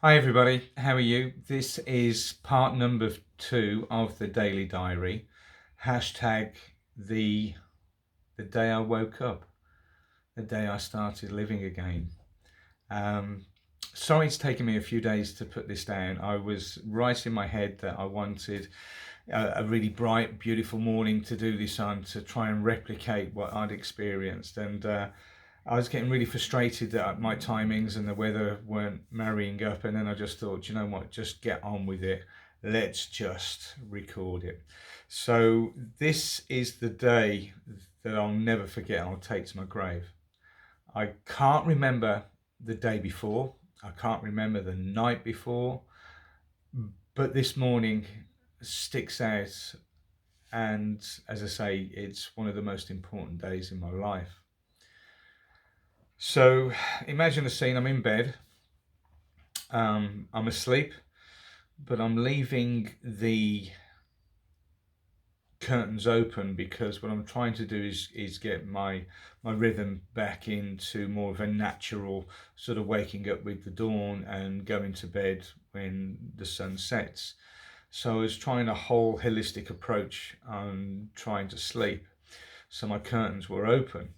Hi everybody, how are you? This is part number 2 of the daily diary. Hashtag the the day I woke up, the day I started living again. Um, Sorry it's taken me a few days to put this down. I was right in my head that I wanted a really bright, beautiful morning to do this on, to try and replicate what I'd experienced. And I was getting really frustrated that my timings and the weather weren't marrying up. And then I just thought, you know what, just get on with it. Let's just record it. So this is the day that I'll never forget. I'll take to my grave. I can't remember the day before. I can't remember the night before. But this morning sticks out. And as I say, it's one of the most important days in my life. So imagine the scene. I'm in bed. I'm asleep, but I'm leaving the curtains open because what I'm trying to do is get my rhythm back into more of a natural sort of waking up with the dawn and going to bed when the sun sets. So I was trying a whole holistic approach on trying to sleep. So my curtains were open,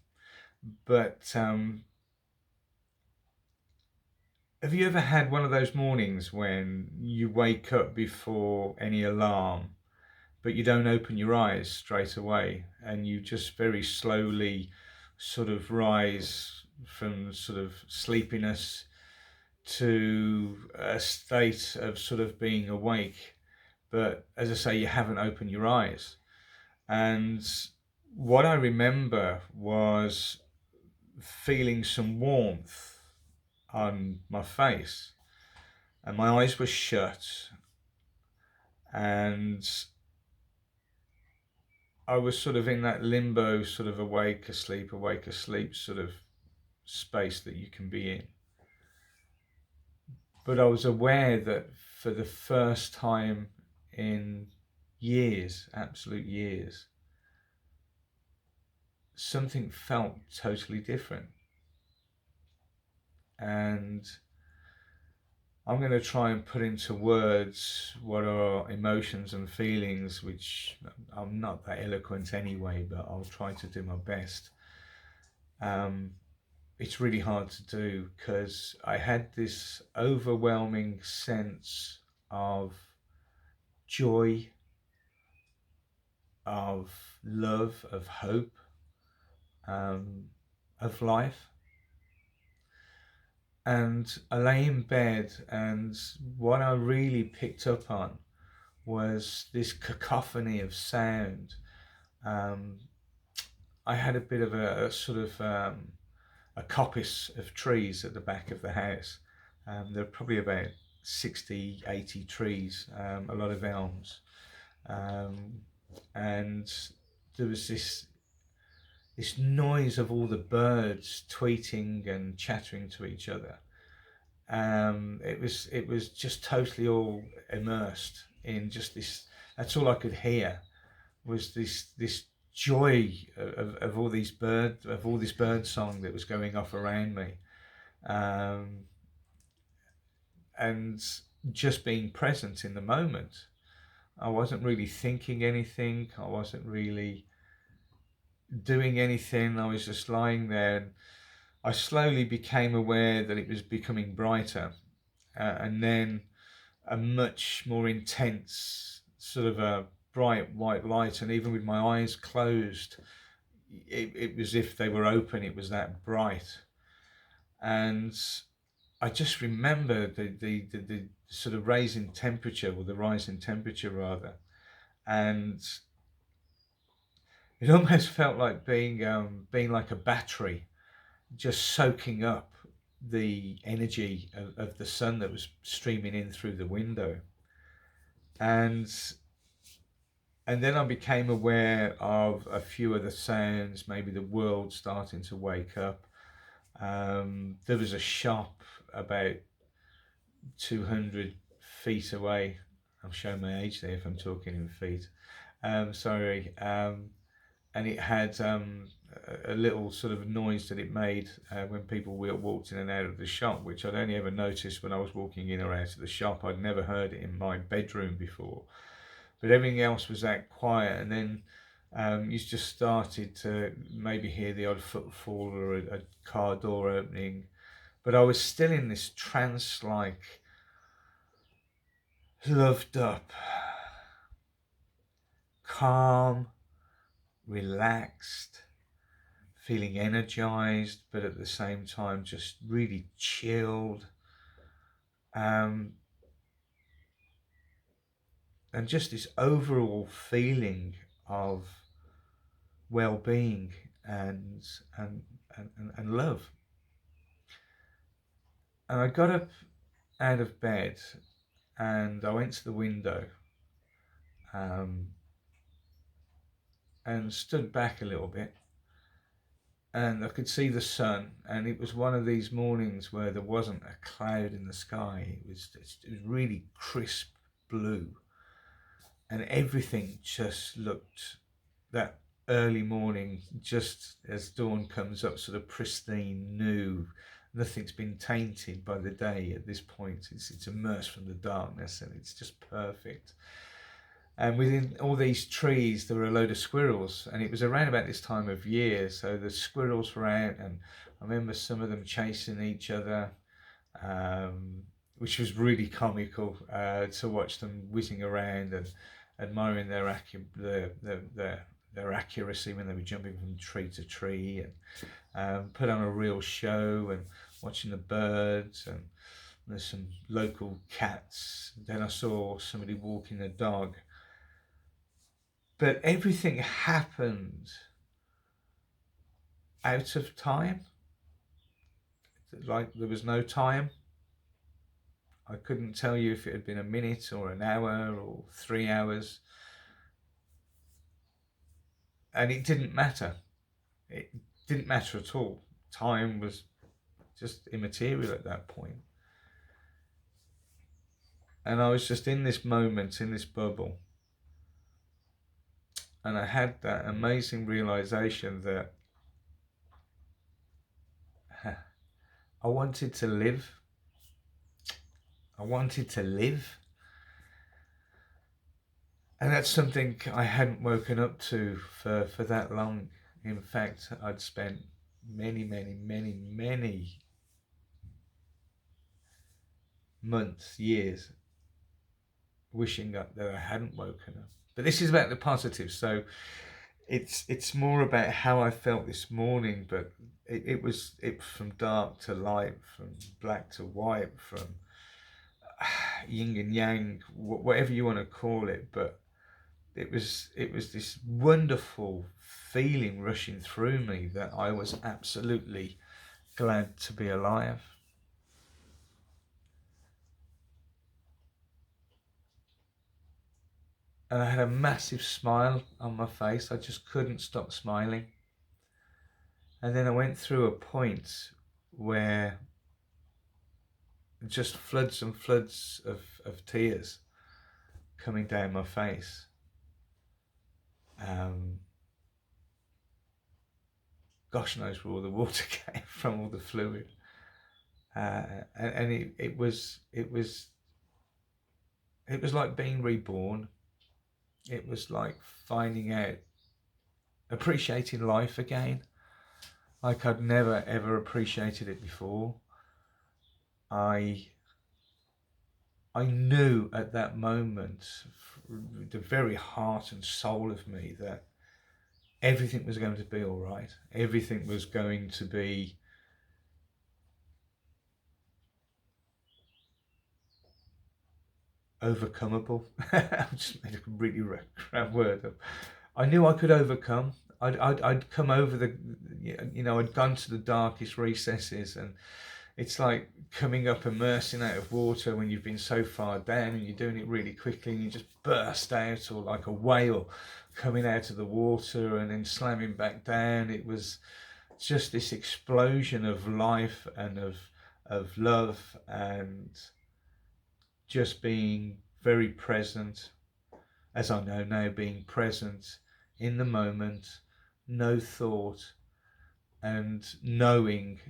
but have you ever had one of those mornings when you wake up before any alarm, but you don't open your eyes straight away and you just very slowly sort of rise from sort of sleepiness to a state of sort of being awake? But as I say, you haven't opened your eyes. And what I remember was feeling some warmth on my face, and my eyes were shut, and I was sort of in that limbo, sort of awake, asleep sort of space that you can be in. But I was aware that for the first time in years, absolute years, something felt totally different. And I'm going to try and put into words what are emotions and feelings, which I'm not that eloquent anyway, but I'll try to do my best. It's really hard to do because I had this overwhelming sense of joy, of love, of hope, of life. And I lay in bed, and what I really picked up on was this cacophony of sound. Um, I had a bit of a sort of a coppice of trees at the back of the house. There are probably about 60, 80 trees, a lot of elms. Um, and there was this noise of all the birds tweeting and chattering to each other. It was just totally all immersed in just this. That's all I could hear was this joy of all these of all this bird song that was going off around me, um, and just being present in the moment. I wasn't really thinking anything. I wasn't really doing anything. I was just lying there. And I slowly became aware that it was becoming brighter, and then a much more intense sort of a bright white light. And even with my eyes closed, it was if they were open. It was that bright. And I just remember the sort of raising temperature, or the rise in temperature rather, and it almost felt like being like a battery, just soaking up the energy of the sun that was streaming in through the window. And then I became aware of a few other sounds, maybe the world starting to wake up. There was a shop about 200 feet away. I'm showing my age there if I'm talking in feet. Sorry. And it had a little sort of noise that it made when people walked in and out of the shop, which I'd only ever noticed when I was walking in or out of the shop. I'd never heard it in my bedroom before, but everything else was that quiet. And then you just started to maybe hear the odd footfall or a car door opening, but I was still in this trance-like, loved up, calm, relaxed, feeling energized, but at the same time just really chilled, and just this overall feeling of well-being and and love. And I got up out of bed and I went to the window and stood back a little bit, and I could see the sun, and it was one of these mornings where there wasn't a cloud in the sky. It was really crisp blue, and everything just looked, that early morning, just as dawn comes up, sort of pristine, new. Nothing's been tainted by the day at this point. It's immersed from the darkness, and it's just perfect. And within all these trees, there were a load of squirrels, and it was around about this time of year, so the squirrels were out, and I remember some of them chasing each other, which was really comical to watch them whizzing around and admiring their accuracy when they were jumping from tree to tree, and put on a real show, and watching the birds, and there's some local cats. Then I saw somebody walking a dog. But everything happened out of time. Like there was no time. I couldn't tell you if it had been a minute or an hour or 3 hours. And it didn't matter. It didn't matter at all. Time was just immaterial at that point. And I was just in this moment, in this bubble. And I had that amazing realization that I wanted to live. I wanted to live. And that's something I hadn't woken up to for that long. In fact, I'd spent many months, years, wishing that I hadn't woken up. But this is about the positive, so it's more about how I felt this morning. But it was from dark to light, from black to white, from yin and yang, whatever you want to call it. But it was this wonderful feeling rushing through me that I was absolutely glad to be alive. And I had a massive smile on my face. I just couldn't stop smiling. And then I went through a point where just floods and floods of tears coming down my face. Gosh knows where all the water came from, all the fluid. And it was like being reborn. It was like finding out, appreciating life again, like I'd never ever appreciated it before. I knew at that moment, the very heart and soul of me, that everything was going to be all right. Everything was going to be overcomable. I just made a really crap word up. I knew I could overcome. I'd come over I'd gone to the darkest recesses, and it's like coming up, immersing out of water when you've been so far down, and you're doing it really quickly, and you just burst out, or like a whale coming out of the water and then slamming back down. It was just this explosion of life and of love, and just being very present, as I know now, being present in the moment, no thought, and knowing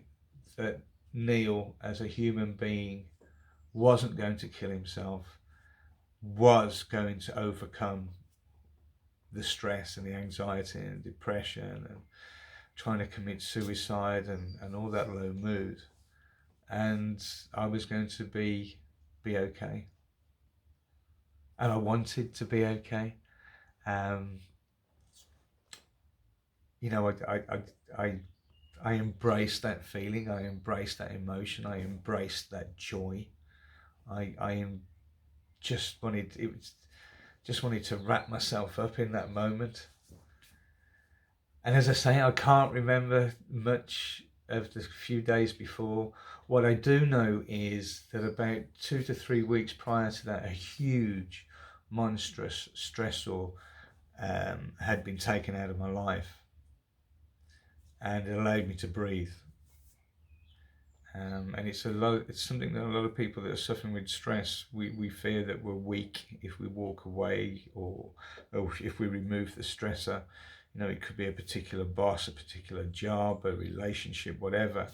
that Neil, as a human being, wasn't going to kill himself, was going to overcome the stress and the anxiety and depression and trying to commit suicide and all that low mood. And I was going to be okay. And I wanted to be okay. You know, I embraced that feeling. I embraced that emotion. I embraced that joy. I just wanted just wanted to wrap myself up in that moment. And as I say, I can't remember much of the few days before. What I do know is that about 2 to 3 weeks prior to that, a huge, monstrous stressor had been taken out of my life, and it allowed me to breathe. And it's something that a lot of people that are suffering with stress, we fear that we're weak if we walk away, or if we remove the stressor. You know, it could be a particular boss, a particular job, a relationship, whatever.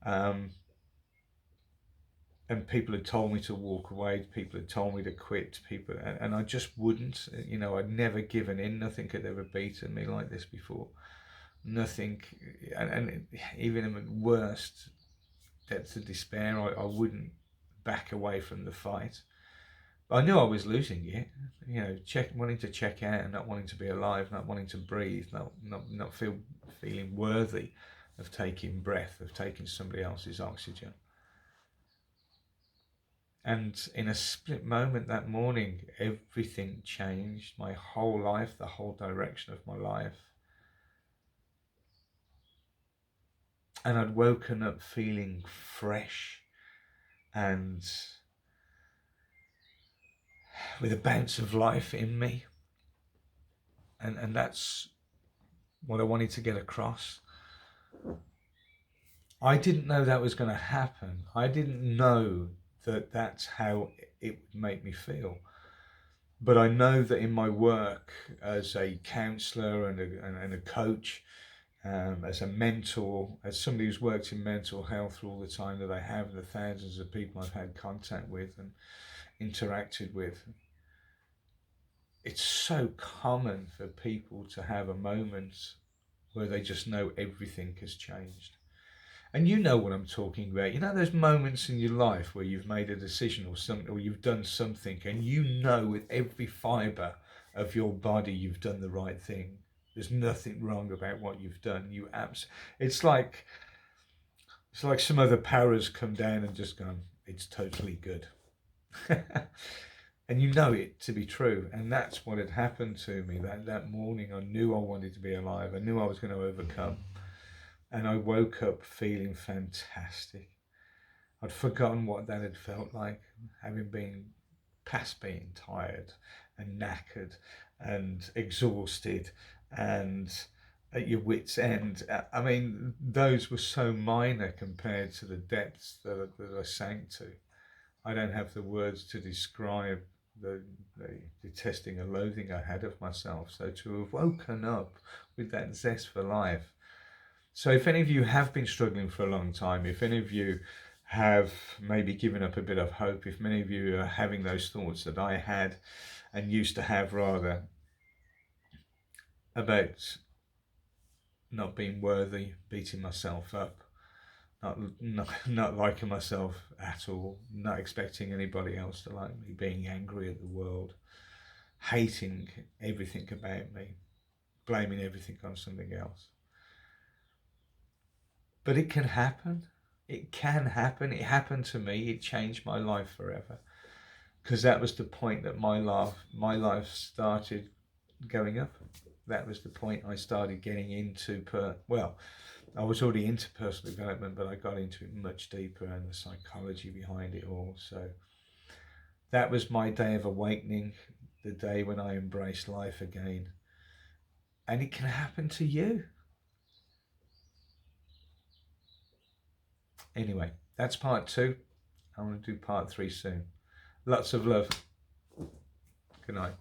And people had told me to walk away, people had told me to quit, and I just wouldn't. You know, I'd never given in. Nothing had ever beaten me like this before. Nothing, and even in the worst depths of despair, I wouldn't back away from the fight. I knew I was losing it, you know, wanting to check out and not wanting to be alive, not wanting to breathe, not feeling worthy of taking breath, of taking somebody else's oxygen. And in a split moment that morning, everything changed. My whole life, the whole direction of my life. And I'd woken up feeling fresh and with a bounce of life in me. And that's what I wanted to get across. I didn't know that was going to happen. I didn't know that that's how it would make me feel. But I know that in my work as a counsellor and a coach, as a mentor, as somebody who's worked in mental health for all the time that I have, the thousands of people I've had contact with and interacted with, it's so common for people to have a moment where they just know everything has changed. And you know what I'm talking about. You know those moments in your life where you've made a decision or something, or you've done something, and you know with every fibre of your body you've done the right thing. There's nothing wrong about what you've done. It's like some other powers come down and just gone, it's totally good. And you know it to be true. And that's what had happened to me that morning. I knew I wanted to be alive. I knew I was going to overcome. And I woke up feeling fantastic. I'd forgotten what that had felt like, having been past being tired and knackered and exhausted and at your wit's end. I mean, those were so minor compared to the depths that I sank to. I don't have the words to describe the detesting and loathing I had of myself. So to have woken up with that zest for life. So if any of you have been struggling for a long time, if any of you have maybe given up a bit of hope, if many of you are having those thoughts that I had and used to have rather, about not being worthy, beating myself up, not liking myself at all, not expecting anybody else to like me, being angry at the world, hating everything about me, blaming everything on something else. But it can happen. It can happen. It happened to me. It changed my life forever. Because that was the point that my life started going up. That was the point I started getting into, I was already into personal development, but I got into it much deeper and the psychology behind it all. So that was my day of awakening, the day when I embraced life again. And it can happen to you. Anyway, that's part 2. I'm going to do part 3 soon. Lots of love. Good night.